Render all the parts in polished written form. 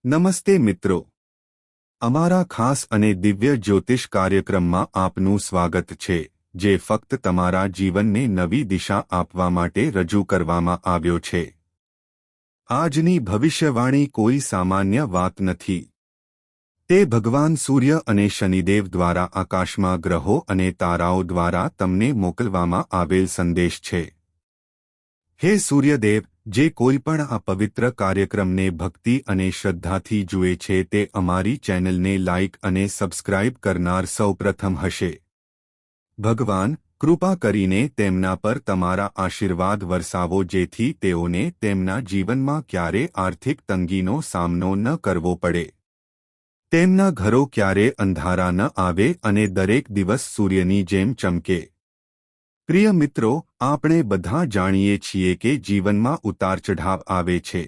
નમસ્તે મિત્રો, અમારા ખાસ અને દિવ્ય જ્યોતિષ કાર્યક્રમમાં આપનું સ્વાગત છે, જે ફક્ત તમારા જીવનને નવી દિશા આપવા માટે રજૂ કરવામાં આવ્યો છે. આજની ભવિષ્યવાણી કોઈ સામાન્ય વાત નથી. તે ભગવાન સૂર્ય અને શનિદેવ દ્વારા આકાશમાં ગ્રહો અને તારાઓ દ્વારા તમને મોકલવામાં આવેલ સંદેશ છે. હે સૂર્યદેવ, જે કોઈ પણ આ પવિત્ર કાર્યક્રમને ભક્તિ અને શ્રદ્ધાથી જુએ છે તે અમારી ચેનલને લાઇક અને સબસ્ક્રાઇબ કરનાર સૌપ્રથમ હશે. ભગવાન, કૃપા કરીને તેમના પર તમારા આશીર્વાદ વરસાવો જેથી તેઓને તેમના જીવનમાં ક્યારે આર્થિક તંગીનો સામનો ન કરવો પડે. તેમના ઘરો ક્યારે અંધારા ન આવે અને દરેક દિવસ સૂર્યની જેમ ચમકે. પ્રિય મિત્રો, આપણે બધા જાણીએ છીએ કે જીવનમાં ઉતાર-ચઢાવ આવે છે.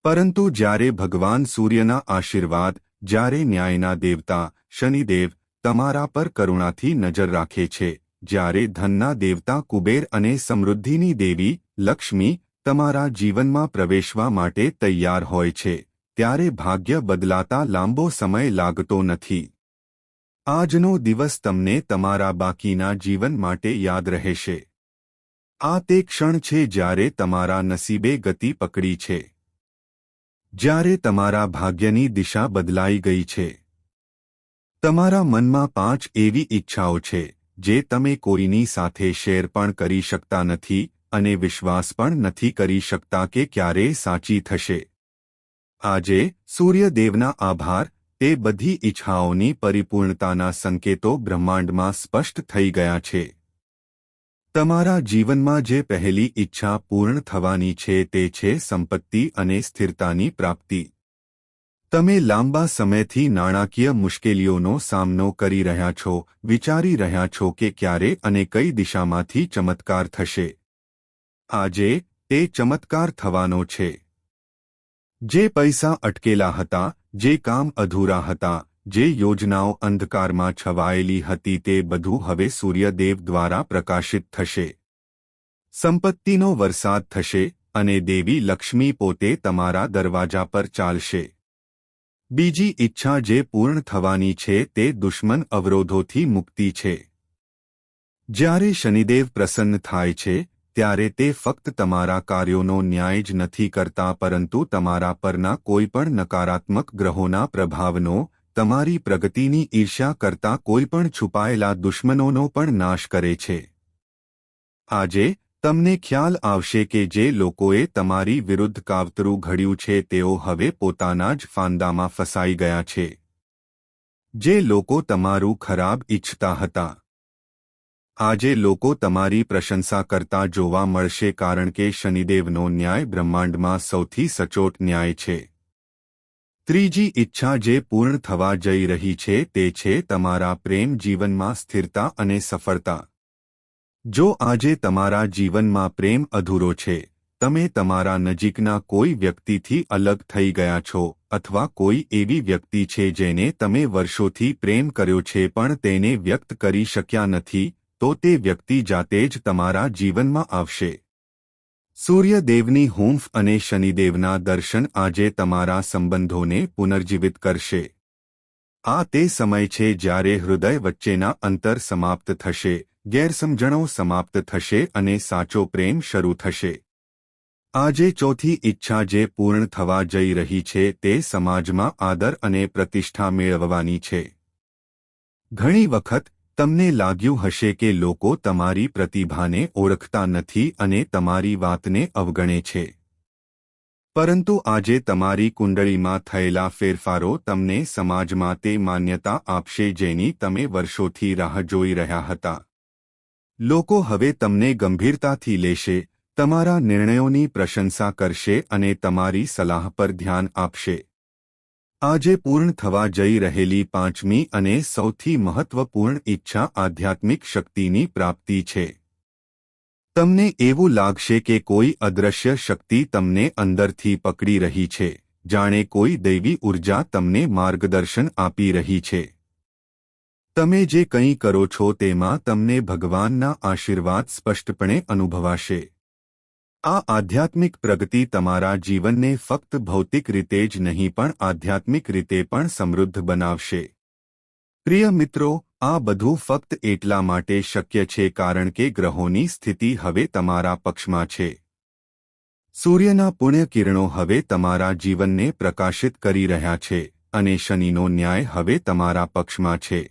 પરંતુ જ્યારે ભગવાન સૂર્યના આશીર્વાદ, જ્યારે ન્યાયના દેવતા શનિદેવ તમારા પર કરુણાથી નજર રાખે છે, જ્યારે ધનના દેવતા કુબેર અને સમૃદ્ધિની દેવી લક્ષ્મી તમારા જીવનમાં પ્રવેશવા માટે તૈયાર હોય છે, ત્યારે ભાગ્ય બદલાતા લાંબો સમય લાગતો નથી. આજનો દિવસ તમને તમારા બાકીના જીવન માટે યાદ રહેશે. આ તે ક્ષણ છે જ્યારે તમારા નસીબે ગતિ પકડી છે. જ્યારે તમારા ભાગ્યની દિશા બદલાઈ ગઈ છે. તમારા મનમાં 5 એવી ઈચ્છાઓ છે જે તમે કોઈની સાથે શેર પણ કરી શકતા નથી અને વિશ્વાસ પણ નથી કરી શકતા કે ક્યારે સાચી થશે. આજે સૂર્યદેવના આભાર, તે બધી ઈચ્છાઓની પરિપૂર્ણતાના સંકેતો બ્રહ્માંડમાં સ્પષ્ટ થઈ ગયા છે. તમારા જીવનમાં જે પહેલી ઈચ્છા પૂર્ણ થવાની છે તે છે સંપત્તિ અને સ્થિરતાની પ્રાપ્તિ. તમે લાંબા સમયથી નાણાકીય મુશ્કેલીઓનો સામનો કરી રહ્યા છો, વિચારી રહ્યા છો કે ક્યારે અને કઈ દિશામાંથી ચમત્કાર થશે. આજે તે ચમત્કાર થવાનો છે. જે પૈસા અટકેલા હતા, જે કામ અધૂરા હતા, જે યોજનાઓ અંધકારમાં છવાયેલી હતી તે બધું હવે સૂર્યદેવ દ્વારા પ્રકાશિત થશે. સંપત્તિનો વરસાદ થશે અને દેવી લક્ષ્મી પોતે તમારા દરવાજા પર ચાલશે. બીજી ઈચ્છા જે પૂર્ણ થવાની છે તે દુશ્મન અવરોધોથી મુક્તિ છે. જ્યારે શનિદેવ પ્રસન્ન થાય છે, ત્યારે તે ફક્ત તમારા કાર્યોનો ન્યાય જ નથી કરતા પરંતુ તમારા પરના કોઈપણ નકારાત્મક ગ્રહોના પ્રભાવનો, તમારી પ્રગતિની ઈર્ષ્યા કરતા કોઈપણ છુપાયેલા દુશ્મનોનો પણ નાશ કરે છે. આજે તમને ખ્યાલ આવશે કે જે લોકોએ તમારી વિરુદ્ધ કાવતરું ઘડ્યું છે તેઓ હવે પોતાના જ ફાંદામાં ફસાઈ ગયા છે. જે લોકો તમારું ખરાબ ઈચ્છતા હતા, આજે લોકો તમારી પ્રશંસા કરતા જોવા મળશે કારણ કે શનિદેવનો ન્યાય બ્રહ્માંડમાં સૌથી સચોટ ન્યાય છે. ત્રીજી ઈચ્છા જે પૂર્ણ થવા જઈ રહી છે તે છે તમારા પ્રેમ જીવનમાં સ્થિરતા અને સફળતા. જો આજે તમારા જીવનમાં પ્રેમ અધૂરો છે, તમે તમારા નજીકના કોઈ વ્યક્તિથી અલગ થઈ ગયા છો અથવા કોઈ એવી વ્યક્તિ છે જેને તમે વર્ષોથી પ્રેમ કર્યો છે પણ તેને વ્યક્ત કરી શક્યા નથી, તો તે વ્યક્તિ જાતે જ તમારા જીવનમાં આવશે. સૂર્યદેવની હૂંફ અને શનિદેવના દર્શન આજે તમારા સંબંધોને પુનર્જીવિત કરશે. આ તે સમય છે જ્યારે હૃદય વચ્ચેના અંતર સમાપ્ત થશે, ગેરસમજણો સમાપ્ત થશે અને સાચો પ્રેમ શરૂ થશે. આજે ચોથી ઈચ્છા જે પૂર્ણ થવા જઈ રહી છે તે સમાજમાં આદર અને પ્રતિષ્ઠા મેળવવાની છે. ઘણી વખત તમને લાગ્યું હશે કે લોકો તમારી પ્રતિભાને ઓળખતા નથી અને તમારી વાતને અવગણે છે. પરંતુ આજે તમારી કુંડળીમાં થયેલા ફેરફારો તમને સમાજમાં તે માન્યતા આપશે જેની તમે વર્ષોથી રાહ જોઈ રહ્યા હતા. લોકો હવે તમને ગંભીરતાથી લેશે, તમારા નિર્ણયોની પ્રશંસા કરશે અને તમારી સલાહ પર ધ્યાન આપશે. આજે પૂર્ણ થવા જઈ રહેલી પાંચમી અને સૌથી મહત્વપૂર્ણ ઈચ્છા આધ્યાત્મિક શક્તિની પ્રાપ્તિ છે. તમને એવું લાગશે કે કોઈ અદૃશ્ય શક્તિ તમને અંદરથી પકડી રહી છે, જાણે કોઈ દૈવી ઊર્જા તમને માર્ગદર્શન આપી રહી છે. તમે જે કંઈ કરો છો તેમાં તમને ભગવાનના આશીર્વાદ સ્પષ્ટપણે અનુભવાશે. આ આધ્યાત્મિક પ્રગતિ તમારા જીવનને ફક્ત ભૌતિક રીતે જ નહીં પણ આધ્યાત્મિક રીતે પણ સમૃદ્ધ બનાવશે. પ્રિય મિત્રો, આ બધું ફક્ત એટલા માટે શક્ય છે કારણ કે ગ્રહોની સ્થિતિ હવે તમારા પક્ષમાં છે. સૂર્યના પુણ્ય કિરણો હવે તમારા જીવનને પ્રકાશિત કરી રહ્યા છે અને શનિનો ન્યાય હવે તમારા પક્ષમાં છે.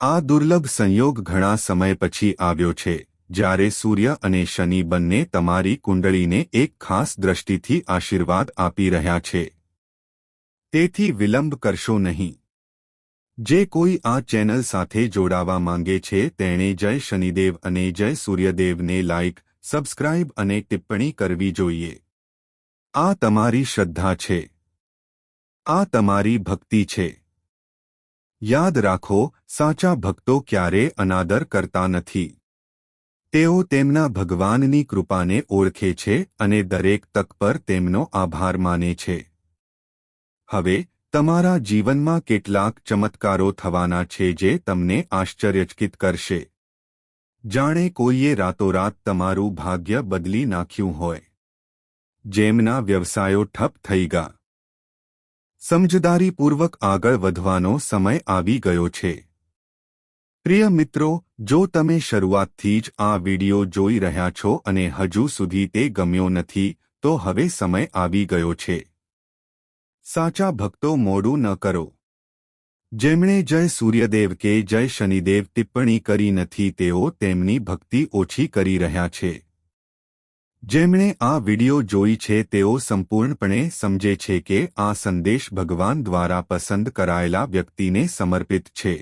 આ દુર્લભ સંયોગ ઘણા સમય પછી આવ્યો છે, જ્યારે સૂર્ય અને શનિ બંને તમારી કુંડળીને એક ખાસ દ્રષ્ટિથી આશીર્વાદ આપી રહ્યા છે. તેથી વિલંબ કરશો નહીં. જે કોઈ આ ચેનલ સાથે જોડાવા માંગે છે તેણે જય શનિદેવ અને જય સૂર્યદેવને લાઇક, સબસ્ક્રાઇબ અને ટિપ્પણી કરવી જોઈએ. આ તમારી શ્રદ્ધા છે. આ તમારી ભક્તિ છે. યાદ રાખો, સાચા ભક્તો ક્યારેય અનાદર કરતા નથી. તેઓ તેમના ભગવાનની કૃપાને ઓળખે છે અને દરેક તક પર તેમનો આભાર માને છે. હવે તમારા જીવનમાં કેટલાક ચમત્કારો થવાના છે જે તમને આશ્ચર્યચકિત કરશે. જાણે કોઈએ રાતોરાત તમારું ભાગ્ય બદલી નાખ્યું હોય. જેમના વ્યવસાયો ઠપ થઈ ગયા. સમજદારીપૂર્વક આગળ વધવાનો સમય આવી ગયો છે. પ્રિય મિત્રો, જો તમે શરૂઆતથી જ આ વિડિયો જોઈ રહ્યા છો અને હજુ સુધી તે ગમ્યો નથી, તો હવે સમય આવી ગયો છે. સાચા ભક્તો મોડું ન કરો. જેમણે જય સૂર્યદેવ કે જય શનિદેવ ટિપ્પણી કરી નથી તેઓ તેમની ભક્તિ ઓછી કરી રહ્યા છે. જેમણે આ વિડિયો જોઈ છે તેઓ સંપૂર્ણપણે સમજે છે કે આ સંદેશ ભગવાન દ્વારા પસંદ કરાયેલા વ્યક્તિને સમર્પિત છે.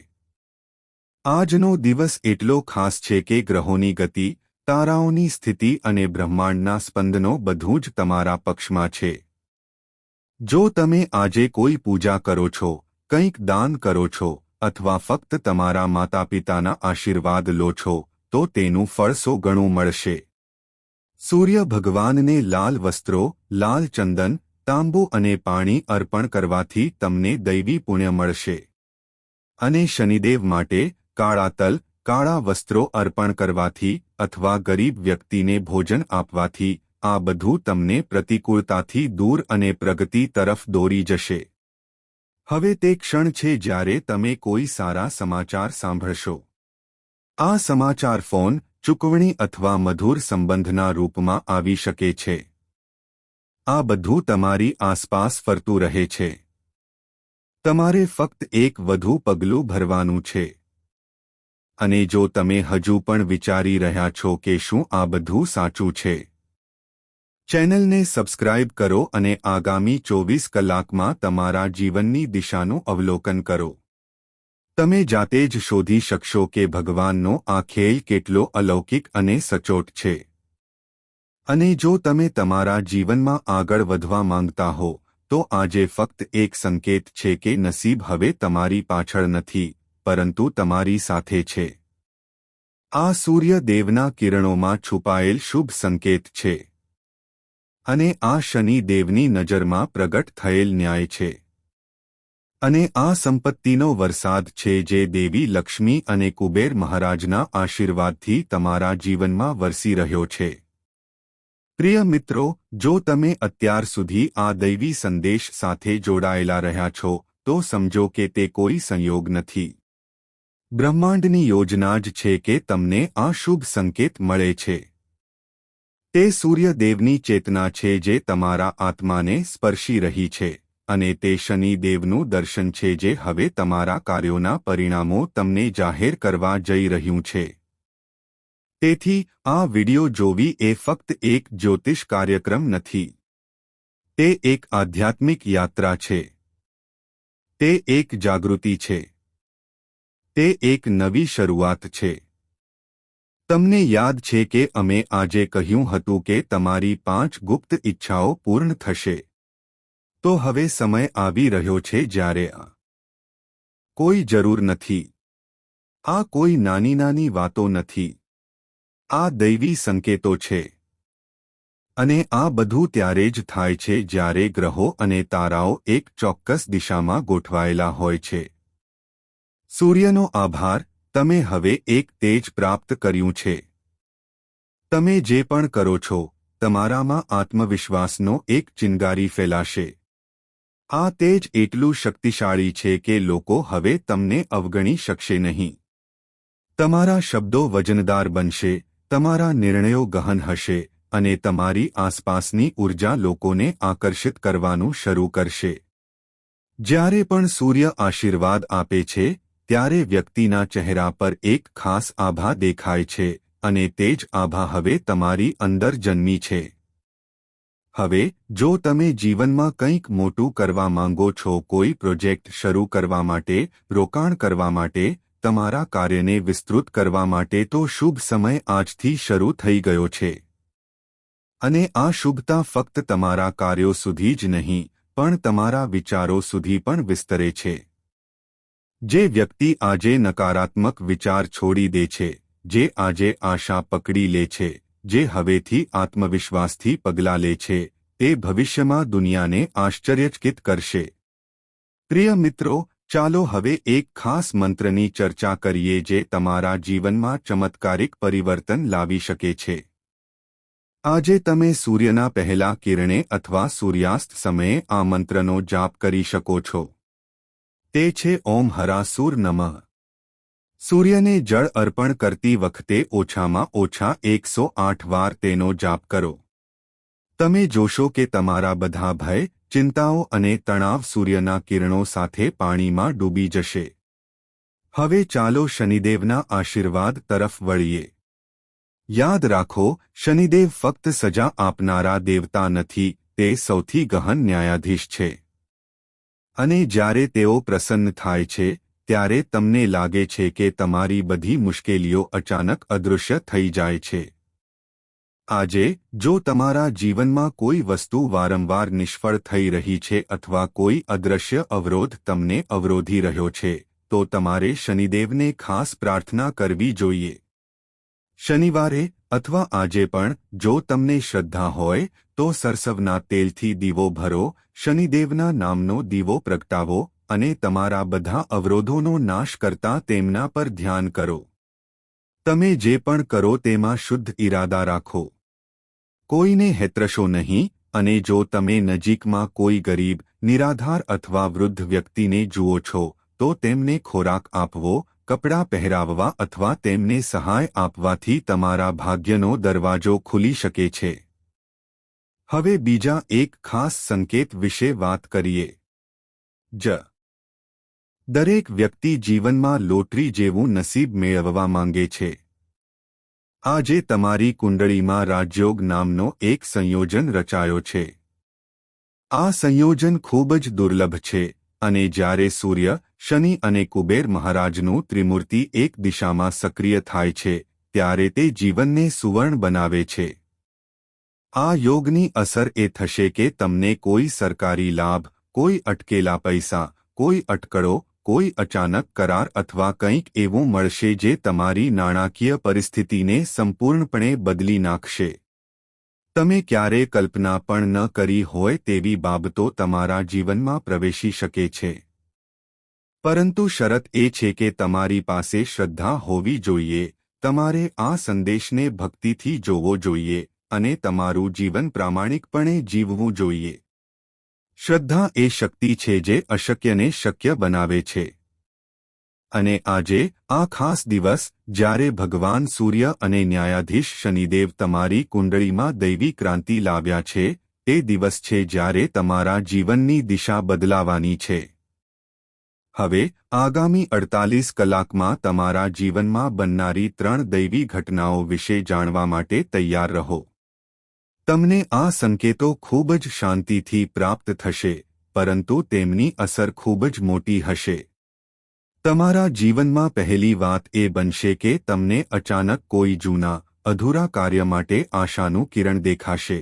આજનો દિવસ એટલો ખાસ છે કે ગ્રહોની ગતિ, તારાઓની સ્થિતિ અને બ્રહ્માંડના સ્પંદનો બધું જ તમારા પક્ષમાં છે. જો તમે આજે કોઈ પૂજા કરો છો, કંઈક દાન કરો છો અથવા ફક્ત તમારા માતાપિતાના આશીર્વાદ લો છો, તો તેનું ફળ 100 ગણું મળશે. સૂર્ય ભગવાનને લાલ વસ્ત્રો, લાલ ચંદન, તાંબુ અને પાણી અર્પણ કરવાથી તમને દૈવી પુણ્ય મળશે. અને શનિદેવ માટે કાળા તલ, કાળા વસ્ત્રો અર્પણ કરવાથી અથવા ગરીબ વ્યક્તિને ભોજન આપવાથી આ બધું તમને પ્રતિકૂળતાથી દૂર અને પ્રગતિ તરફ દોરી જશે. હવે તે ક્ષણ છે જ્યારે તમે કોઈ સારા સમાચાર સાંભળશો. આ સમાચાર ફોન, ચૂકવણી અથવા મધુર સંબંધના રૂપમાં આવી શકે છે. આ બધું તમારી આસપાસ ફરતું રહે છે. તમારે ફક્ત એક વધુ પગલું ભરવાનું છે. અને જો તમે હજુ પણ વિચારી રહ્યા છો કે શું આ બધું સાચું છે, ચેનલને સબસ્ક્રાઇબ કરો અને આગામી 24 કલાકમાં તમારા જીવનની દિશાનું અવલોકન કરો. તમે જાતે જ શોધી શકશો કે ભગવાનનો આ ખેલ કેટલો અલૌકિક અને સચોટ છે. અને જો તમે તમારા જીવનમાં આગળ વધવા માંગતા હો, તો આજે ફક્ત એક સંકેત છે કે નસીબ હવે તમારી પાછળ નથી, પરંતુ તમારી સાથે છે. આ સૂર્ય દેવના કિરણોમાં છુપાયેલ શુભ સંકેત છે. અને આ શનિ દેવની નજરમાં પ્રગટ થયેલ ન્યાય છે. અને આ સંપત્તિનો વરસાદ છે જે દેવી લક્ષ્મી અને કુબેર મહારાજના આશીર્વાદથી તમારા જીવનમાં વરસી રહ્યો છે. પ્રિય મિત્રો, જો તમે અત્યાર સુધી આ દૈવી સંદેશ સાથે જોડાયેલા રહ્યા છો, તો સમજો કે તે કોઈ સંયોગ નથી. બ્રહ્માંડની યોજના જ છે કે તમને આ શુભ સંકેત મળે છે. તે સૂર્યદેવની ચેતના છે જે તમારા આત્માને સ્પર્શી રહી છે, અને તે શનિ દેવનું દર્શન છે જે હવે તમારા કાર્યોના પરિણામો તમને જાહેર કરવા જઈ રહ્યું છે. તેથી આ વિડિયો જોવી એ ફક્ત એક જ્યોતિષ કાર્યક્રમ નથી. તે એક આધ્યાત્મિક યાત્રા છે. તે એક જાગૃતિ છે. તે એક નવી શરૂઆત છે. તમને યાદ છે કે અમે આજે કહ્યું હતું કે તમારી 5 ગુપ્ત ઈચ્છાઓ પૂર્ણ થશે. તો હવે સમય આવી રહ્યો છે જ્યારે આ કોઈ જરૂર નથી. આ કોઈ નાની નાની વાતો નથી. આ દૈવી સંકેતો છે. અને આ બધું ત્યારે જ થાય છે જ્યારે ગ્રહો અને તારાઓ એક ચોક્કસ દિશામાં ગોઠવાયેલા હોય છે. સૂર્યનો આભાર, તમે હવે એક તેજ પ્રાપ્ત કર્યું છે. તમે જે પણ કરો છો, તમારામાં આત્મવિશ્વાસનો એક ચિનગારી ફેલાશે। આ તેજ એટલું શક્તિશાળી છે કે લોકો હવે તમને અવગણી શકશે નહીં। તમારા શબ્દો વજનદાર બનશે, તમારા નિર્ણયો ગહન હશે અને તમારી આસપાસની ઊર્જા લોકોને આકર્ષિત કરવાનું શરૂ કરશે। જ્યારે પણ સૂર્ય આશીર્વાદ આપે છે ત્યારે વ્યક્તિના ચહેરા પર એક ખાસ આભા દેખાય છે અને તે જ આભા હવે તમારી અંદર જન્મી છે। હવે જો તમે જીવનમાં કંઈક મોટું કરવા માંગો છો, કોઈ પ્રોજેક્ટ શરૂ કરવા માટે, રોકાણ કરવા માટે, તમારા કાર્યને વિસ્તૃત કરવા માટે, તો શુભ સમય આજથી શરૂ થઈ ગયો છે। અને આ શુભતા ફક્ત તમારા કાર્યો સુધી જ નહીં પણ તમારા વિચારો સુધી પણ વિસ્તરે છે। જે વ્યક્તિ આજે નકારાત્મક વિચાર છોડી દે છે, જે આજે આશા પકડી લે છે, જે હવેથી આત્મવિશ્વાસથી પગલાં લે છે, તે ભવિષ્યમાં દુનિયાને આશ્ચર્યચકિત કરશે। પ્રિય મિત્રો, ચાલો હવે એક ખાસ મંત્રની ચર્ચા કરીએ જે તમારા જીવનમાં ચમત્કારિક પરિવર્તન લાવી શકે છે। આજે તમે સૂર્યના પહેલા કિરણે અથવા સૂર્યાસ્ત સમયે આ મંત્રનો જાપ કરી શકો છો। તે છે ઓમ હરા સૂર નમઃ। સૂર્યને જળ અર્પણ કરતી વખતે ઓછામાં ઓછા 108 વાર તેનો જાપ કરો। તમે જોશો કે તમારા બધા ભય, ચિંતાઓ અને તણાવ સૂર્યના કિરણો સાથે પાણીમાં ડૂબી જશે। હવે ચાલો શનિદેવના આશીર્વાદ તરફ વળીએ। યાદ રાખો, શનિદેવ ફક્ત સજા આપનારા દેવતા નથી, તે સૌથી ગહન ન્યાયાધીશ છે। અને જ્યારે તેઓ પ્રસન્ન થાય છે ત્યારે તમને લાગે છે કે તમારી બધી મુશ્કેલીઓ અચાનક અદૃશ્ય થઈ જાય છે। આજે જો તમારા જીવનમાં કોઈ વસ્તુ વારંવાર નિષ્ફળ થઈ રહી છે અથવા કોઈ અદૃશ્ય અવરોધ તમને અવરોધી રહ્યો છે, તો તમારે શનિદેવને ખાસ પ્રાર્થના કરવી જોઈએ। શનિવારે અથવા આજે પણ જો તમને શ્રદ્ધા હોય તો સરસવના તેલથી દીવો ભરો, શનિદેવના નામનો દીવો પ્રગટાવો અને તમારા બધા અવરોધોનો નાશ કરતા તેમના પર ધ્યાન કરો। તમે જે પણ કરો તેમાં શુદ્ધ ઈરાદા રાખો, કોઈને હેતરશો નહીં અને જો તમે નજીકમાં કોઈ ગરીબ, નિરાધાર અથવા વૃદ્ધ વ્યક્તિને જુઓ છો તો તેમને ખોરાક આપવો, કપડાં પહેરાવવા અથવા તેમને સહાય આપવાથી તમારા ભાગ્યનો દરવાજો ખુલી શકે છે। હવે બીજા એક ખાસ સંકેત વિશે વાત કરીએ। દરેક વ્યક્તિ જીવનમાં લોટરી જેવું નસીબ મેળવવા માંગે છે। આજે તમારી કુંડળીમાં રાજયોગ નામનો એક સંયોજન રચાયો છે। આ સંયોજન ખૂબ જ દુર્લભ છે અને જ્યારે સૂર્ય, શનિ અને કુબેર મહારાજનું ત્રિમૂર્તિ એક દિશામાં સક્રિય થાય છે ત્યારે તે જીવનને સુવર્ણ બનાવે છે। આ યોગની અસર એ થશે કે તમને કોઈ સરકારી લાભ, કોઈ અટકેલા પૈસા, કોઈ અટકળો, કોઈ અચાનક કરાર અથવા કંઈક એવું મળશે જે તમારી નાણાકીય પરિસ્થિતિને સંપૂર્ણપણે બદલી નાખશે। તમે ક્યારે કલ્પના પણ ન કરી હોય તેવી બાબતો તમારા જીવનમાં પ્રવેશી શકે છે। પરંતુ શરત એ છે કે તમારી પાસે શ્રદ્ધા હોવી જોઈએ, તમારે આ સંદેશને ભક્તિથી જોવો જોઈએ અને તમારું જીવન પ્રામાણિકપણે જીવવું જોઈએ। શ્રદ્ધા એ શક્તિ છે જે અશક્યને શક્ય બનાવે છે। અને આજે આ ખાસ દિવસ જ્યારે ભગવાન સૂર્ય અને ન્યાયાધીશ શનિદેવ તમારી કુંડળીમાં દૈવી ક્રાંતિ લાવ્યા છે, તે દિવસ છે જ્યારે તમારા જીવનની દિશા બદલાવાની છે। હવે આગામી 48 કલાકમાં તમારા જીવનમાં બનનારી 3 દૈવી ઘટનાઓ વિશે જાણવા માટે તૈયાર રહો। તમને આ સંકેતો ખૂબ જ શાંતિથી પ્રાપ્ત થશે, પરંતુ તેમની અસર ખૂબ જ મોટી હશે। તમારા જીવનમાં પહેલી વાત એ બનશે કે તમને અચાનક કોઈ જૂના, અધૂરા કાર્ય માટે આશાનું કિરણ દેખાશે।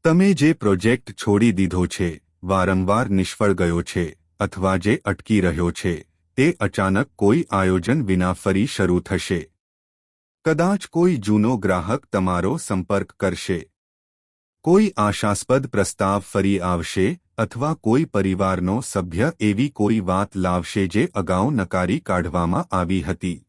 તમે જે પ્રોજેક્ટ છોડી દીધો છે, વારંવાર નિષ્ફળ ગયો છે અથવા જે અટકી રહ્યો છે, તે અચાનક કોઈ આયોજન વિના ફરી શરૂ થશે। કદાચ કોઈ જૂનો ગ્રાહક તમારો સંપર્ક કરશે, કોઈ આશાસ્પદ પ્રસ્તાવ ફરી આવશે અથવા કોઈ પરિવારનો સભ્ય એવી કોઈ વાત લાવશે જે અગાઉ નકારી કાઢવામાં આવી હતી।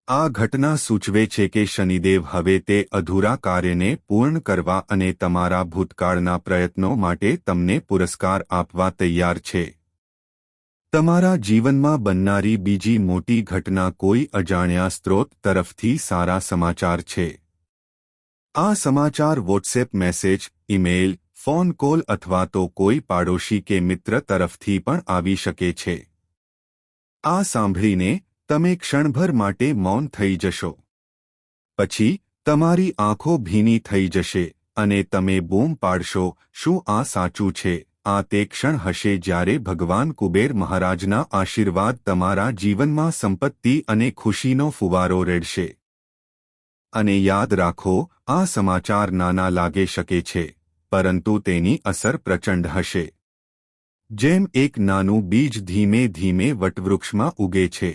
આ ઘટના સૂચવે છે કે શનિદેવ હવે તે અધૂરા કાર્યને પૂર્ણ કરવા અને તમારા ભૂતકાળના પ્રયત્નો માટે તમને પુરસ્કાર આપવા તૈયાર છે. તમારા જીવનમાં બનનારી બીજી મોટી ઘટના કોઈ અજાણ્યા સ્ત્રોત તરફથી સારા સમાચાર છે. આ સમાચાર WhatsApp message, email, phone call અથવા તો કોઈ પાડોશી કે મિત્ર તરફથી પણ આવી શકે છે. આ સાંભળીને તમે ક્ષણભર માટે મૌન થઈ જશો. પછી તમારી આંખો ભીની થઈ જશે અને તમે બૂમ પાડશો, શું આ સાચું છે? આ તે ક્ષણ હશે જ્યારે ભગવાન કુબેર મહારાજના આશીર્વાદ તમારા જીવનમાં સંપત્તિ અને ખુશીનો ફુવારો રેડશે. અને યાદ રાખો, આ સમાચાર નાના લાગી શકે છે, પરંતુ તેની અસર પ્રચંડ હશે. જેમ એક નાનું બીજ ધીમે ધીમે વટવૃક્ષમાં ઉગે છે.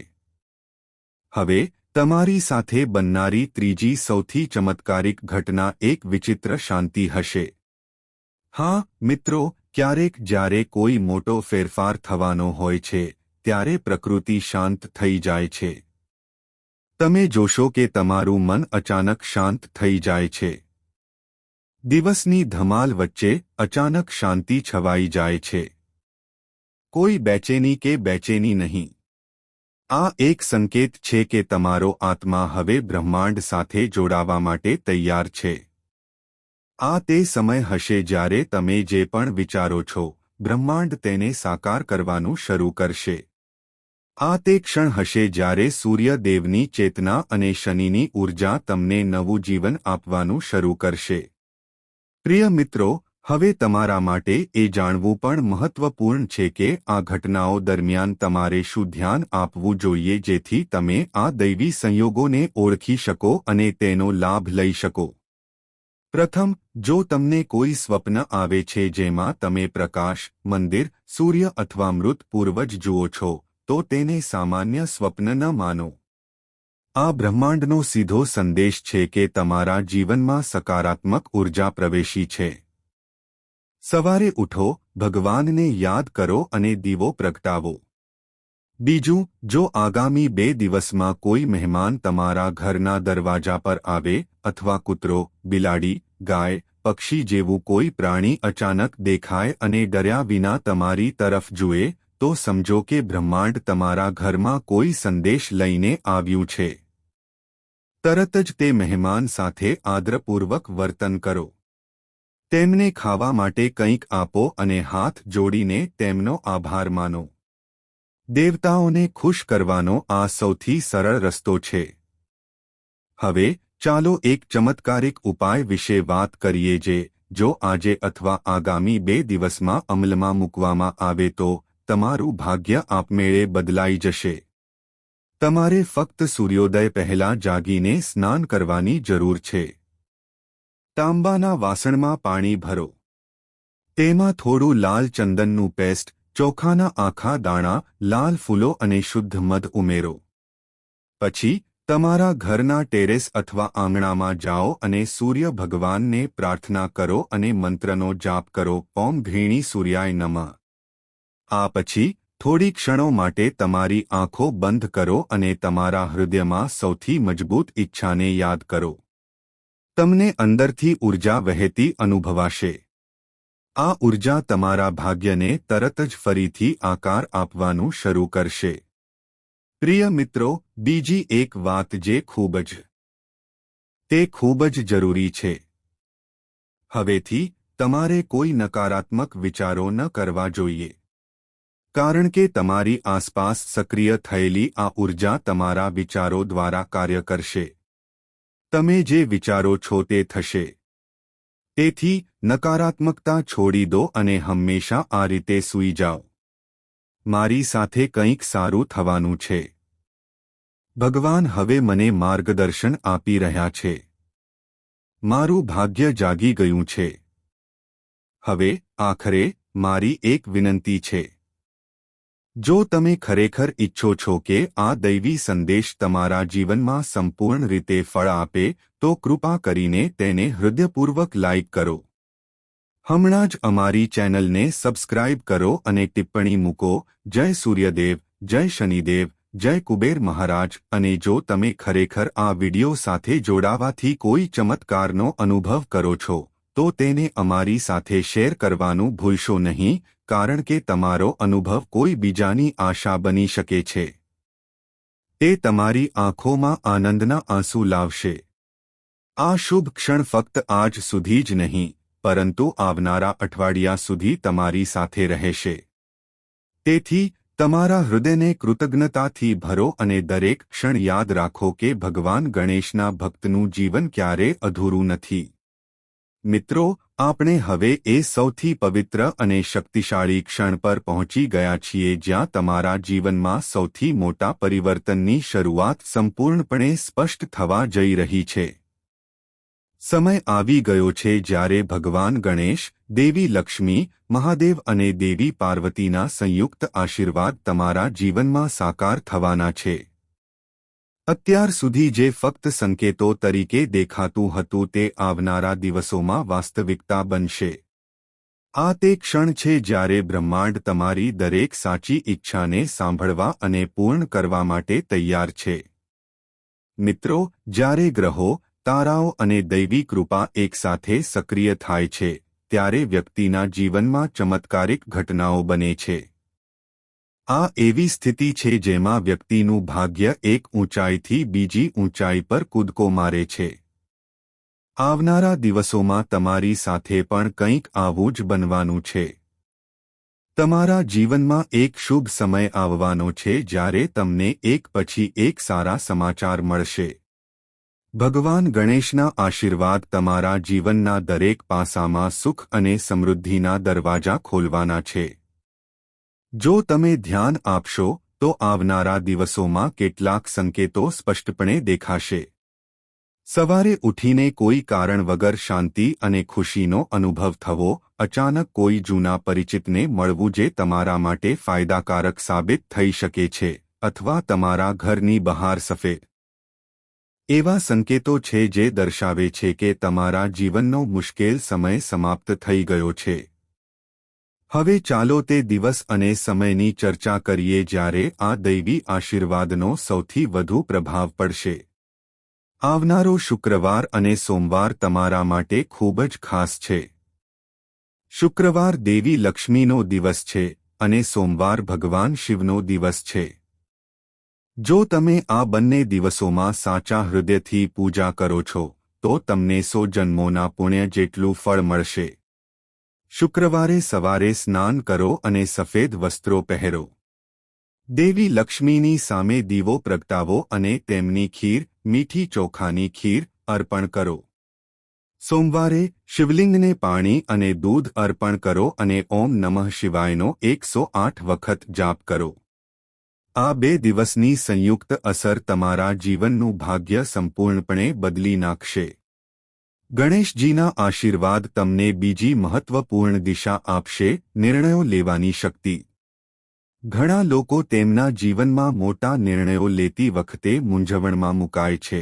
હવે તમારી સાથે બનનારી ત્રીજી સૌથી ચમત્કારિક ઘટના એક વિચિત્ર શાંતિ હશે. હા મિત્રો, ક્યારેક જ્યારે કોઈ મોટો ફેરફાર થવાનો હોય છે, ત્યારે પ્રકૃતિ શાંત થઈ જાય છે. તમે જોશો કે તમારું મન અચાનક શાંત થઈ જાય છે. દિવસની ધમાલ વચ્ચે અચાનક શાંતિ છવાઈ જાય છે. કોઈ બેચેની કે બેચેની નહીં. આ એક સંકેત છે કે તમારો આત્મા હવે બ્રહ્માંડ સાથે જોડાવા માટે તૈયાર છે. આ તે સમય હશે જ્યારે તમે જે પણ વિચારો છો, બ્રહ્માંડ તેને સાકાર કરવાનું શરૂ કરશે. આ તે ક્ષણ હશે જ્યારે સૂર્ય દેવની ચેતના અને શનિની ઊર્જા તમને નવું જીવન આપવાનું શરૂ કરશે. પ્રિય મિત્રો, હવે તમારા માટે એ જાણવું પણ મહત્વપૂર્ણ છે કે આ ઘટનાઓ દરમિયાન તમારે શું ધ્યાન આપવું જોઈએ જેથી તમે આ દૈવી સંયોગોને ઓળખી શકો અને તેનો લાભ લઈ શકો. પ્રથમ, જો તમને કોઈ સ્વપ્ન આવે છે જેમાં તમે પ્રકાશ, મંદિર, સૂર્ય અથવા મૃત પૂર્વજ જુઓ છો, તો તેને સામાન્ય સ્વપ્ન ન માનો. આ બ્રહ્માંડનો સીધો સંદેશ છે કે તમારા જીવનમાં સકારાત્મક ઊર્જા પ્રવેશી છે. સવારે ઉઠો, ભગવાનને યાદ કરો અને દીવો પ્રગટાવો. બીજું, જો આગામી 2 દિવસમાં કોઈ મહેમાન તમારા ઘરના દરવાજા પર આવે અથવા કૂતરો, બિલાડી, ગાય, પક્ષી જેવું કોઈ પ્રાણી અચાનક દેખાય અને ડર્યા વિના તમારી તરફ જુએ, તો સમજો કે બ્રહ્માંડ તમારા ઘરમાં કોઈ સંદેશ લઈને આવ્યું છે. તરત જ તે મહેમાન સાથે આદરપૂર્વક વર્તન કરો. તેમને ખાવા માટે કંઈક આપો અને હાથ જોડીને તેમનો આભાર માનો. દેવતાઓને ખુશ કરવાનો આ સૌથી સરળ રસ્તો છે. હવે ચાલો એક ચમત્કારિક ઉપાય વિશે વાત કરીએ જે, જો આજે અથવા આગામી 2 દિવસમાં અમલમાં મૂકવામાં આવે તો તમારું ભાગ્ય આપમેળે બદલાઈ જશે. તમારે ફક્ત સૂર્યોદય પહેલા જાગીને સ્નાન કરવાની જરૂર છે. તાંબાના વાસણમાં પાણી ભરો. તેમાં થોડું લાલ ચંદનનું પેસ્ટ, ચોખાના આખા દાણા, લાલ ફૂલો અને શુદ્ધ મધ ઉમેરો. પછી તમારા ઘરના ટેરેસ અથવા આંગણામાં જાઓ અને સૂર્ય ભગવાનને પ્રાર્થના કરો અને મંત્રનો જાપ કરો, ઓમ ઘૃણી સૂર્યાય નમઃ. આ પછી થોડી ક્ષણો માટે તમારી આંખો બંધ કરો અને તમારા હૃદયમાં સૌથી મજબૂત ઈચ્છાને યાદ કરો. તમને અંદરથી ઊર્જા વહેતી અનુભવાશે. આ ઊર્જા તમારા ભાગ્યને તરત જ ફરીથી આકાર આપવાનું શરૂ કરશે. પ્રિય મિત્રો, બીજી એક વાત જે ખૂબ જ જરૂરી છે. હવેથી તમારે કોઈ નકારાત્મક વિચારો ન કરવા જોઈએ. કારણ કે તમારી આસપાસ સક્રિય થયેલી આ ઊર્જા તમારા વિચારો દ્વારા કાર્ય કરશે. તમે જે વિચારો છો તે થશે. તેથી નકારાત્મકતા છોડી દો અને હંમેશા આ રીતે સૂઈ જાઓ. મારી સાથે કંઈક સારું થવાનું છે. ભગવાન હવે મને માર્ગદર્શન આપી રહ્યા છે. મારું ભાગ્ય જાગી ગયું છે. હવે આખરે મારી એક વિનંતી છે. જો તમે ખરેખર ઈચ્છો છો કે આ દૈવી સંદેશ તમારા જીવનમાં સંપૂર્ણ રીતે ફળ આપે, તો કૃપા કરીને તેને હૃદયપૂર્વક લાઇક કરો. હમણાં જ અમારી ચેનલને સબસ્ક્રાઇબ કરો અને ટિપ્પણી મૂકો. જય સૂર્યદેવ, જય શનિદેવ, જય કુબેર મહારાજ। અને જો તમે ખરેખર આ વિડિયો સાથે જોડાવાથી કોઈ ચમત્કારનો અનુભવ કરો છો તો તેને અમારી સાથે શેર કરવાનું ભૂલશો નહીં, કારણ કે તમારો અનુભવ કોઈ બીજાની આશા બની શકે છે। તે તમારી આંખોમાં આનંદના આંસુ લાવશે। આ શુભ ક્ષણ ફક્ત આજ સુધી જ નહીં, પરંતુ આવનારા અઠવાડિયા સુધી તમારી સાથે રહેશે। તેથી તમારા હૃદયને કૃતજ્ઞતાથી ભરો અને દરેક ક્ષણ યાદ રાખો કે ભગવાન ગણેશના ભક્તનું જીવન ક્યારેય અધૂરું નથી। મિત્રો, આપણે હવે એ સૌથી પવિત્ર અને શક્તિશાળી ક્ષણ પર પહોંચી ગયા છીએ જ્યાં તમારા જીવનમાં સૌથી મોટા પરિવર્તનની શરૂઆત સંપૂર્ણપણે સ્પષ્ટ થવા જઈ રહી છે। સમય આવી ગયો છે જ્યારે ભગવાન ગણેશ, દેવી લક્ષ્મી, મહાદેવ અને દેવી પાર્વતીના સંયુક્ત આશીર્વાદ તમારા જીવનમાં સાકાર થવાના છે। અત્યાર સુધી જે ફક્ત સંકેતો તરીકે દેખાતું હતું તે આવનારા દિવસોમાં વાસ્તવિકતા બનશે। આ તે ક્ષણ છે જ્યારે બ્રહ્માંડ તમારી દરેક સાચી ઈચ્છાને સાંભળવા અને પૂર્ણ કરવા માટે તૈયાર છે। મિત્રો, જ્યારે ગ્રહો, તારાઓ અને દૈવી કૃપા એકસાથે સક્રિય થાય છે ત્યારે વ્યક્તિના જીવનમાં ચમત્કારિક ઘટનાઓ બને છે। આ એવી સ્થિતિ છે જેમાં વ્યક્તિનું ભાગ્ય એક ઊંચાઈથી બીજી ઊંચાઈ પર કૂદકો મારે છે। આવનારા દિવસોમાં તમારી સાથે પણ કંઈક આવું જ બનવાનું છે। તમારા જીવનમાં એક શુભ સમય આવવાનો છે જ્યારે તમને એક પછી એક સારા સમાચાર મળશે। ભગવાન ગણેશના આશીર્વાદ તમારા જીવનના દરેક પાસામાં સુખ અને સમૃદ્ધિના દરવાજા ખોલવાના છે। જો તમે ધ્યાન આપશો તો આવનારા દિવસોમાં કેટલાક સંકેતો સ્પષ્ટપણે દેખાશે। સવારે ઉઠીને કોઈ કારણ વગર શાંતિ અને ખુશીનો અનુભવ થવો, અચાનક કોઈ જૂના પરિચિતને મળવું જે તમારા માટે ફાયદાકારક સાબિત થઈ શકે છે, અથવા તમારા ઘરની બહાર સફેદ એવા સંકેતો છે જે દર્શાવે છે કે તમારા જીવનનો મુશ્કેલ સમય સમાપ્ત થઈ ગયો છે। હવે ચાલો તે દિવસ અને સમયની ચર્ચા કરીએ જ્યારે આ દૈવી આશીર્વાદનો સૌથી વધુ પ્રભાવ પડશે। આવનારો શુક્રવાર અને સોમવાર તમારા માટે ખૂબ જ ખાસ છે। શુક્રવાર દેવી લક્ષ્મીનો દિવસ છે અને સોમવાર ભગવાન શિવનો દિવસ છે। જો તમે આ બંને દિવસોમાં સાચા હૃદયથી પૂજા કરો છો તો તમને 100 જન્મોના પુણ્ય જેટલું ફળ મળશે। શુક્રવારે સવારે સ્નાન કરો અને સફેદ વસ્ત્રો પહેરો। દેવી લક્ષ્મીની સામે દીવો પ્રગટાવો અને તેમની ખીર, મીઠી ચોખાની ખીર, અર્પણ કરો। સોમવારે શિવલિંગને પાણી અને દૂધ અર્પણ કરો અને ઓમ નમઃ શિવાયનો 108 વખત જાપ કરો। આ 2 દિવસની સંયુક્ત અસર તમારા જીવનનું ભાગ્ય સંપૂર્ણપણે બદલી નાખશે। ગણેશજીના આશીર્વાદ તમને બીજી મહત્વપૂર્ણ દિશા આપશે, નિર્ણયો લેવાની શક્તિ। ઘણા લોકો તેમના જીવનમાં મોટા નિર્ણયો લેતી વખતે મૂંઝવણમાં મુકાય છે।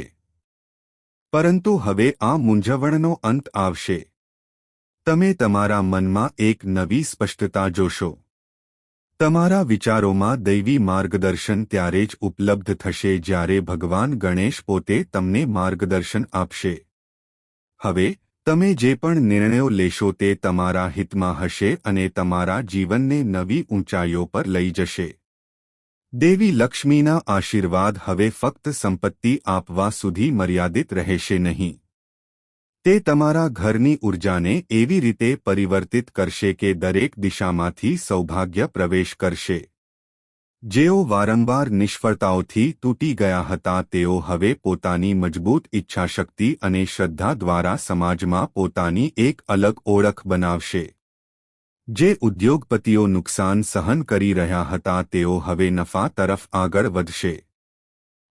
પરંતુ હવે આ મૂંઝવણનો અંત આવશે। તમે તમારા મનમાં એક નવી સ્પષ્ટતા જોશો। તમારા વિચારોમાં દૈવી માર્ગદર્શન ત્યારે જ ઉપલબ્ધ થશે જ્યારે ભગવાન ગણેશ પોતે તમને માર્ગદર્શન આપશે। હવે તમે જે પણ નિર્ણયો લેશો તે તમારા હિતમાં હશે અને તમારા જીવનને નવી ઊંચાઈઓ પર લઈ જશે। દેવી લક્ષ્મીના આશીર્વાદ હવે ફક્ત સંપત્તિ આપવા સુધી મર્યાદિત રહેશે નહીં। તે તમારા ઘરની ઉર્જાને એવી રીતે પરિવર્તિત કરશે કે દરેક દિશામાંથી સૌભાગ્ય પ્રવેશ કરશે। જેઓ વારંવાર નિષ્ફળતાઓથી તૂટી ગયા હતા તેઓ હવે પોતાની મજબૂત ઈચ્છાશક્તિ અને શ્રદ્ધા દ્વારા સમાજમાં પોતાની એક અલગ ઓળખ બનાવશે। જે ઉદ્યોગપતિઓ નુકસાન સહન કરી રહ્યા હતા તેઓ હવે નફા તરફ આગળ વધશે।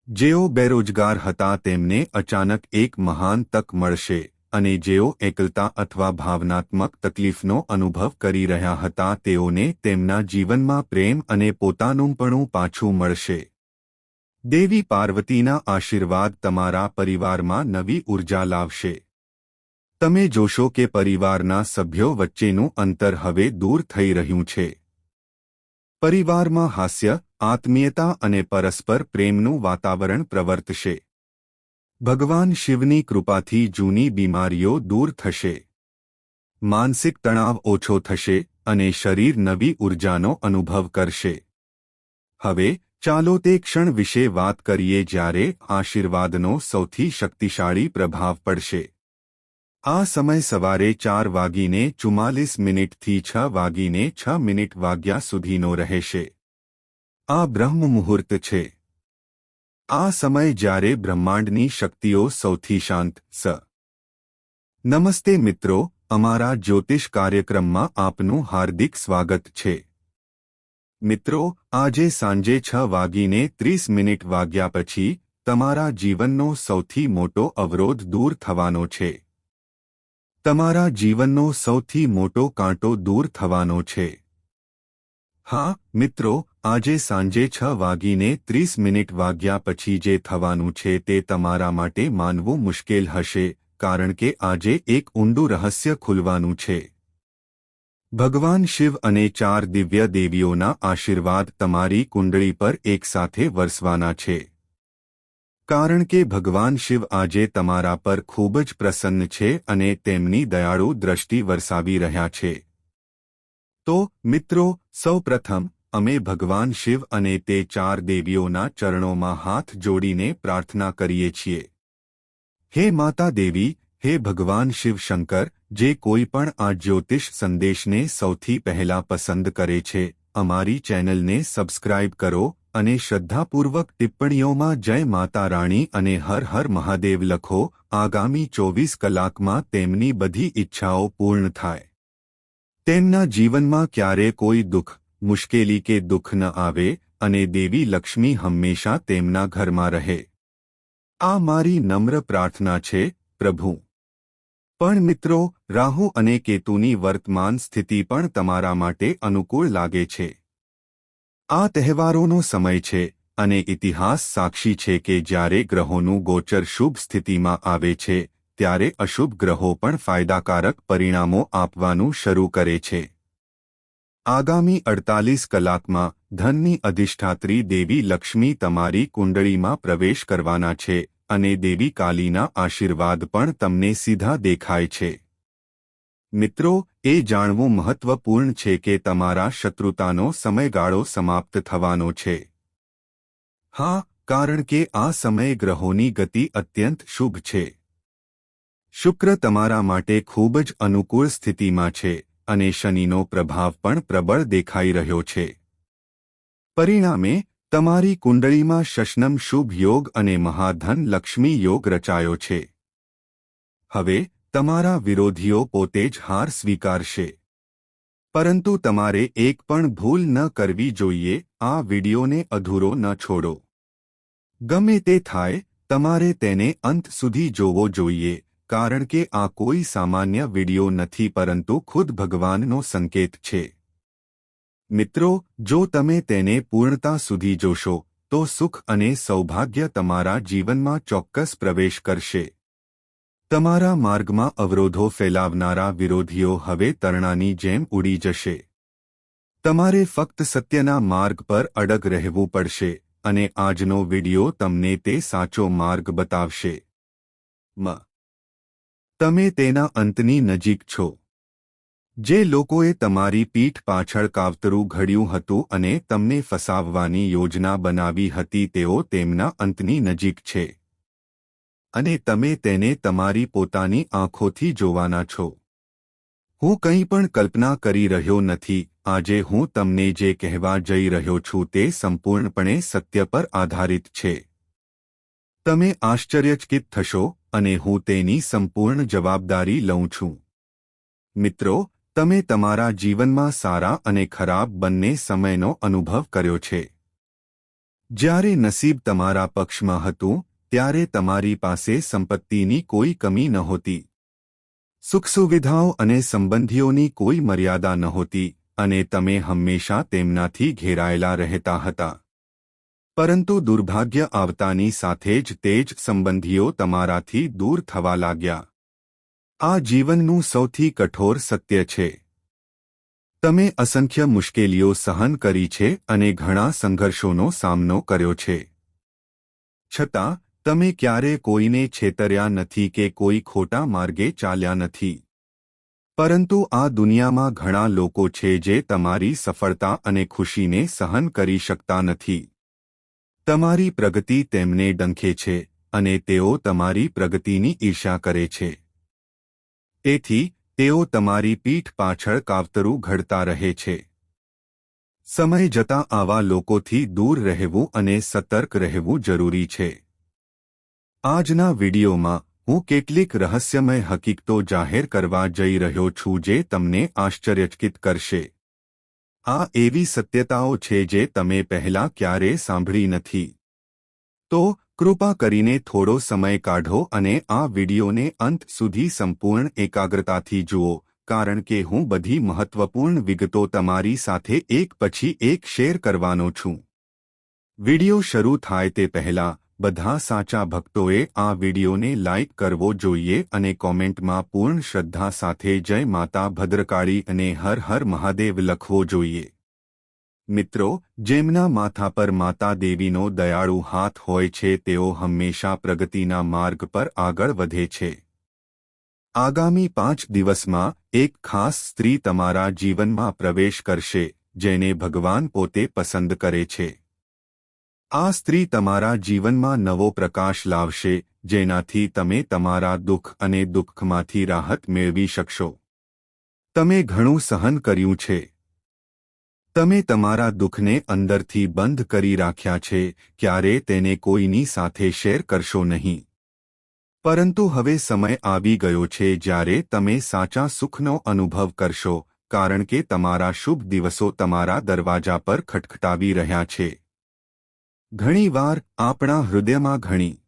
જેઓ બેરોજગાર હતા તેમને અચાનક એક મહાન તક મળશે અને જેઓ એકલતા અથવા ભાવનાત્મક તકલીફનો અનુભવ કરી રહ્યા હતા તેઓને તેમના જીવનમાં પ્રેમ અને પોતાનુંપણું પાછું મળશે। દેવી પાર્વતીના આશીર્વાદ તમારા પરિવારમાં નવી ઉર્જા લાવશે। તમે જોશો કે પરિવારના સભ્યો વચ્ચેનું અંતર હવે દૂર થઈ રહ્યું છે। પરિવારમાં હાસ્ય, આત્મીયતા અને પરસ્પર પ્રેમનું વાતાવરણ પ્રવર્તશે. ભગવાન શિવની કૃપાથી જૂની બીમારીઓ દૂર થશે. માનસિક તણાવ ઓછો થશે અને શરીર નવી ઊર્જાનો અનુભવ કરશે. હવે ચાલો તે ક્ષણ વિશે વાત કરીએ જ્યારે આશીર્વાદનો સૌથી શક્તિશાળી પ્રભાવ પડશે. આ સમય સવારે 4:44 થી 6:06 સુધીનો રહેશે. આ બ્રહ્મ મુહૂર્ત છે. આ સમય જ્યારે બ્રહ્માંડની શક્તિઓ સૌથી શાંત છે. નમસ્તે મિત્રો, અમારા જ્યોતિષ કાર્યક્રમમાં આપનું હાર્દિક સ્વાગત છે. મિત્રો, આજે સાંજે 6:30 પછી તમારા જીવનનો સૌથી મોટો અવરોધ દૂર થવાનો છે. તમારા જીવનનો સૌથી મોટો કાંટો દૂર થવાનો છે. હા મિત્રો, આજે સાંજે 6:30 પછી જે થવાનું છે તે તમારા માટે માનવું મુશ્કેલ હશે, કારણ કે આજે એક ઊંડું રહસ્ય ખુલવાનું છે. ભગવાન શિવ અને 4 દિવ્ય દેવીઓના આશીર્વાદ તમારી કુંડળી પર એકસાથે વરસવાના છે. કારણ કે ભગવાન શિવ આજે તમારા પર ખૂબ જ પ્રસન્ન છે અને તેમની દયાળુ દ્રષ્ટિ વરસાવી રહ્યા છે. તો મિત્રો, સૌપ્રથમ અમે ભગવાન શિવ અને તે 4 દેવીઓના ચરણોમાં હાથ જોડીને પ્રાર્થના કરીએ છીએ. હે માતા દેવી, હે ભગવાન શિવ શંકર, જે કોઈ પણ આ જ્યોતિષ સંદેશને સૌથી પહેલા પસંદ કરે છે, અમારી ચેનલને સબસ્ક્રાઇબ કરો અને શ્રદ્ધાપૂર્વક ટિપ્પણીઓમાં જય માતા રાણી અને હર હર મહાદેવ લખો. આગામી 24 કલાકમાં તેમની બધી ઈચ્છાઓ પૂર્ણ થાય. તેમના જીવનમાં ક્યારે કોઈ દુઃખ, મુશ્કેલી કે દુઃખ ન આવે અને દેવી લક્ષ્મી હંમેશા તેમના ઘરમાં રહે. આ મારી નમ્ર પ્રાર્થના છે, પ્રભુ. પણ મિત્રો, રાહુ અને કેતુની વર્તમાન સ્થિતિ પણ તમારા માટે અનુકૂળ લાગે છે. આ તહેવારોનો સમય છે અને ઇતિહાસ સાક્ષી છે કે જ્યારે ગ્રહોનું ગોચર શુભ સ્થિતિમાં આવે છે, ત્યારે અશુભ ગ્રહો પણ ફાયદાકારક પરિણામો આપવાનું શરૂ કરે છે. આગામી 48 કલાકમાં ધનની અધિષ્ઠાત્રી દેવી લક્ષ્મી તમારી કુંડળીમાં પ્રવેશ કરવાના છે અને દેવી કાલીના આશીર્વાદ પણ તમને સીધા દેખાય છે. મિત્રો, એ જાણવું મહત્વપૂર્ણ છે કે તમારા શત્રુતાનો સમયગાળો સમાપ્ત થવાનો છે. હા, કારણ કે આ સમયે ગ્રહોની ગતિ અત્યંત શુભ છે. શુક્ર તમારા માટે ખૂબ જ અનુકૂળ સ્થિતિમાં છે અને શનિનો પ્રભાવ પણ પ્રબળ દેખાઈ રહ્યો છે. પરિણામે તમારી કુંડળીમાં શશનમ શુભ યોગ અને મહાધન લક્ષ્મી યોગ રચાયો છે. હવે તમારા વિરોધીઓ પોતે જ હાર સ્વીકારશે. પરંતુ તમારે એક પણ ભૂલ ન કરવી જોઈએ. આ વિડિયોને અધૂરો ન છોડો. ગમે તે થાય, તમારે તેને અંત સુધી જોવો જોઈએ, કારણ કે આ કોઈ સામાન્ય વિડિયો નથી પરંતુ ખુદ ભગવાનનો સંકેત છે. મિત્રો, જો તમે તેને પૂર્ણતા સુધી જોશો, તો સુખ અને સૌભાગ્ય તમારા જીવનમાં ચોક્કસ પ્રવેશ કરશે. તમારા માર્ગમાં અવરોધો ફેલાવનારા વિરોધીઓ હવે તરણાની જેમ ઉડી જશે. તમારે ફક્ત સત્યના માર્ગ પર અડગ રહેવું પડશે અને આજનો વિડિયો તમને તે સાચો માર્ગ બતાવશે. તમે તેના અંતની નજીક છો. જે લોકોએ તમારી પીઠ પાછળ કાવતરું ઘડ્યું હતું અને તમને ફસાવવાની યોજના બનાવી હતી, તેઓ તેમના અંતની નજીક છે. અને તમે તેને તમારી પોતાની આંખોથી જોવાના છો. હું કંઈ પણ કલ્પના કરી રહ્યો નથી. આજે હું તમને જે કહેવા જઈ રહ્યો છું તે સંપૂર્ણપણે સત્ય પર આધારિત છે. તમે આશ્ચર્યચકિત થશો અને હું તેની સંપૂર્ણ જવાબદારી લઉં છું. મિત્રો, તમે તમારા જીવનમાં સારા અને ખરાબ બંને સમયનો અનુભવ કર્યો છે. જ્યારે નસીબ તમારા પક્ષમાં હતું, ત્યારે તમારી પાસે સંપત્તિની કોઈ કમી નહોતી. સુખસુવિધાઓ અને સંબંધીઓની કોઈ મર્યાદા નહોતી અને તમે હંમેશા તેમનાથી ઘેરાયેલા રહેતા હતા. પરંતુ દુર્ભાગ્ય આવતાની સાથે જ તે જ સંબંધીઓ તમારાથી દૂર થવા લાગ્યા. આ જીવનનું સૌથી કઠોર સત્ય છે. તમે અસંખ્ય મુશ્કેલીઓ સહન કરી છે અને ઘણા સંઘર્ષોનો સામનો કર્યો છે. છતાં તમે ક્યારે કોઈને છેતર્યા નથી કે કોઈ ખોટા માર્ગે ચાલ્યા નથી. પરંતુ આ દુનિયામાં ઘણા લોકો છે જે તમારી સફળતા અને ખુશીને સહન કરી શકતા નથી. તમારી પ્રગતિ તેમને ડંખે છે અને તેઓ તમારી પ્રગતિની ઈર્ષ્યા કરે છે. તેથી તેઓ તમારી પીઠ પાછળ કાવતરું ઘડતા રહે છે. સમય જતાં આવા લોકોથી દૂર રહેવું અને સતર્ક રહેવું જરૂરી છે. આજના વિડીયોમાં હું કેટલીક રહસ્યમય હકીકતો જાહેર કરવા જઈ રહ્યો છું જે તમને આશ્ચર્યચકિત કરશે. આ એવી સત્યતાઓ છે જે તમે પહેલાં ક્યારેય સાંભળી નથી. તો કૃપા કરીને થોડો સમય કાઢો અને આ વિડીયોને અંત સુધી સંપૂર્ણ એકાગ્રતાથી જુઓ, કારણ કે હું બધી મહત્વપૂર્ણ વિગતો તમારી સાથે એક પછી એક શેર કરવાનો છું. વિડીયો શરૂ થાય તે પહેલાં બધા સાચા ભક્તોએ આ વિડીયોને લાઇક કરવો જોઈએ અને કોમેન્ટમાં પૂર્ણ શ્રદ્ધા સાથે જય માતા ભદ્રકાળી અને હર હર મહાદેવ લખવો જોઈએ. મિત્રો, જેમના માથા પર માતા દેવીનો દયાળુ હાથ હોય છે તેઓ હંમેશા પ્રગતિના માર્ગ પર આગળ વધે છે. આગામી 5 દિવસમાં એક ખાસ સ્ત્રી તમારા જીવનમાં પ્રવેશ કરશે જેને ભગવાન પોતે પસંદ કરે છે. આ સ્ત્રી તમારા જીવનમાં નવો પ્રકાશ લાવશે જેનાથી તમે તમારા દુઃખ અને દુઃખમાંથી રાહત મેળવી શકશો. તમે ઘણું સહન કર્યું છે. તમે તમારા દુઃખને અંદરથી બંધ કરી રાખ્યા છે, ક્યારે તેને કોઈની સાથે શેર કરશો નહીં. પરંતુ હવે સમય આવી ગયો છે જ્યારે તમે સાચા સુખનો અનુભવ કરશો, કારણ કે તમારા શુભ દિવસો તમારા દરવાજા પર ખટખટાવી રહ્યા છે. ઘણીવાર આપણા હૃદયમાં ઘણી